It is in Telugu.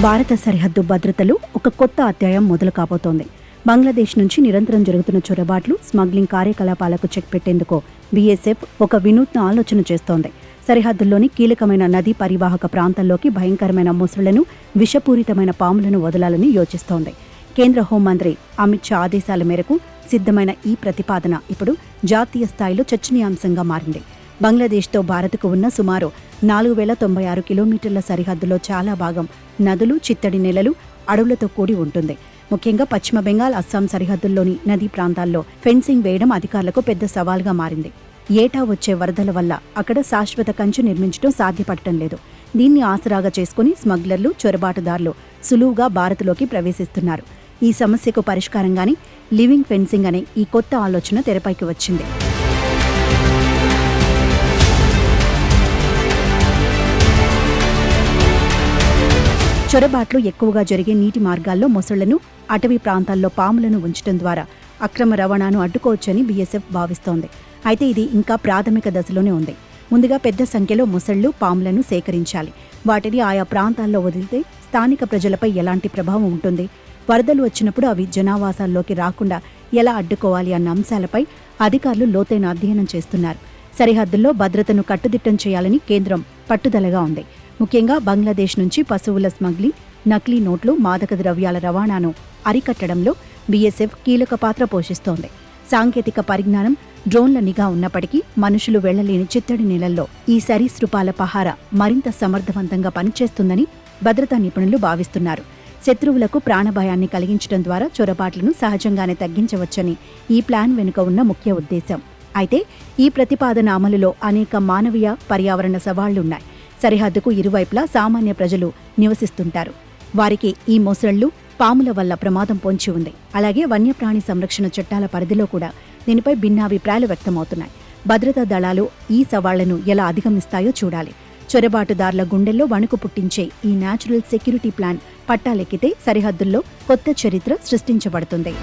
భారత సరిహద్దు భద్రతలో ఒక కొత్త అధ్యాయం మొదలు కాబోతోంది. బంగ్లాదేశ్ నుంచి నిరంతరం జరుగుతున్న చొరబాట్లు, స్మగ్లింగ్ కార్యకలాపాలకు చెక్ పెట్టేందుకు బీఎస్ఎఫ్ ఒక వినూత్న ఆలోచన చేస్తోంది. సరిహద్దుల్లోని కీలకమైన నదీ పరివాహక ప్రాంతాల్లోకి భయంకరమైన ముసుళ్లను, విషపూరితమైన పాములను వదలాలని యోచిస్తోంది. కేంద్ర హోంమంత్రి అమిత్ షా ఆదేశాల మేరకు సిద్ధమైన ఈ ప్రతిపాదన ఇప్పుడు జాతీయ స్థాయిలో చర్చనీయాంశంగా మారింది. బంగ్లాదేశ్తో భారత్కు ఉన్న సుమారు 4096 కిలోమీటర్ల సరిహద్దులో చాలా భాగం నదులు, చిత్తడి నెలలు, అడవులతో కూడి ఉంటుంది. ముఖ్యంగా పశ్చిమ బెంగాల్, అస్సాం సరిహద్దుల్లోని నదీ ప్రాంతాల్లో ఫెన్సింగ్ వేయడం అధికారులకు పెద్ద సవాల్గా మారింది. ఏటా వచ్చే వరదల వల్ల అక్కడ శాశ్వత కంచె నిర్మించడం సాధ్యపడటం లేదు. దీన్ని ఆసరాగా చేసుకుని స్మగ్లర్లు, చొరబాటుదారులు సులువుగా భారత్లోకి ప్రవేశిస్తున్నారు. ఈ సమస్యకు పరిష్కారంగానే లివింగ్ ఫెన్సింగ్ అనే ఈ కొత్త ఆలోచన తెరపైకి వచ్చింది. చొరబాట్లు ఎక్కువగా జరిగే నీటి మార్గాల్లో మొసళ్లను, అటవీ ప్రాంతాల్లో పాములను ఉంచడం ద్వారా అక్రమ రవాణాను అడ్డుకోవచ్చని బీఎస్ఎఫ్ భావిస్తోంది. అయితే ఇది ఇంకా ప్రాథమిక దశలోనే ఉంది. ముందుగా పెద్ద సంఖ్యలో మొసళ్లు, పాములను సేకరించాలి. వాటిని ఆయా ప్రాంతాల్లో వదిలితే స్థానిక ప్రజలపై ఎలాంటి ప్రభావం ఉంటుంది, వరదలు వచ్చినప్పుడు అవి జనావాసాల్లోకి రాకుండా ఎలా అడ్డుకోవాలి అన్న అంశాలపై అధికారులు లోతైన అధ్యయనం చేస్తున్నారు. సరిహద్దుల్లో భద్రతను కట్టుదిట్టం చేయాలని కేంద్రం పట్టుదలగా ఉంది. ముఖ్యంగా బంగ్లాదేశ్ నుంచి పశువుల స్మగ్లింగ్, నకిలీ నోట్లు, మాదక ద్రవ్యాల రవాణాను అరికట్టడంలో బీఎస్ఎఫ్ కీలక పాత్ర పోషిస్తోంది. సాంకేతిక పరిజ్ఞానం, డ్రోన్ల నిఘా ఉన్నప్పటికీ మనుషులు వెళ్లలేని చిత్తడి నెలల్లో ఈ సరీసృపాల పహార మరింత సమర్థవంతంగా పనిచేస్తుందని భద్రతా నిపుణులు భావిస్తున్నారు. శత్రువులకు ప్రాణభయాన్ని కలిగించడం ద్వారా చొరబాట్లను సహజంగానే తగ్గించవచ్చని ఈ ప్లాన్ వెనుక ఉన్న ముఖ్య ఉద్దేశం. అయితే ఈ ప్రతిపాదన అమలులో అనేక మానవీయ, పర్యావరణ సవాళ్లున్నాయి. సరిహద్దుకు ఇరువైపులా సామాన్య ప్రజలు నివసిస్తుంటారు. వారికి ఈ మొసళ్లు, పాముల వల్ల ప్రమాదం పొంచి ఉంది. అలాగే వన్యప్రాణి సంరక్షణ చట్టాల పరిధిలో కూడా దీనిపై భిన్నాభిప్రాయాలు వ్యక్తమవుతున్నాయి. భద్రతా దళాలు ఈ సవాళ్లను ఎలా అధిగమిస్తాయో చూడాలి. చొరబాటుదారుల గుండెల్లో వణుకు పుట్టించే ఈ న్యాచురల్ సెక్యూరిటీ ప్లాన్ పట్టాలెక్కితే సరిహద్దుల్లో కొత్త చరిత్ర సృష్టించబడుతుంది.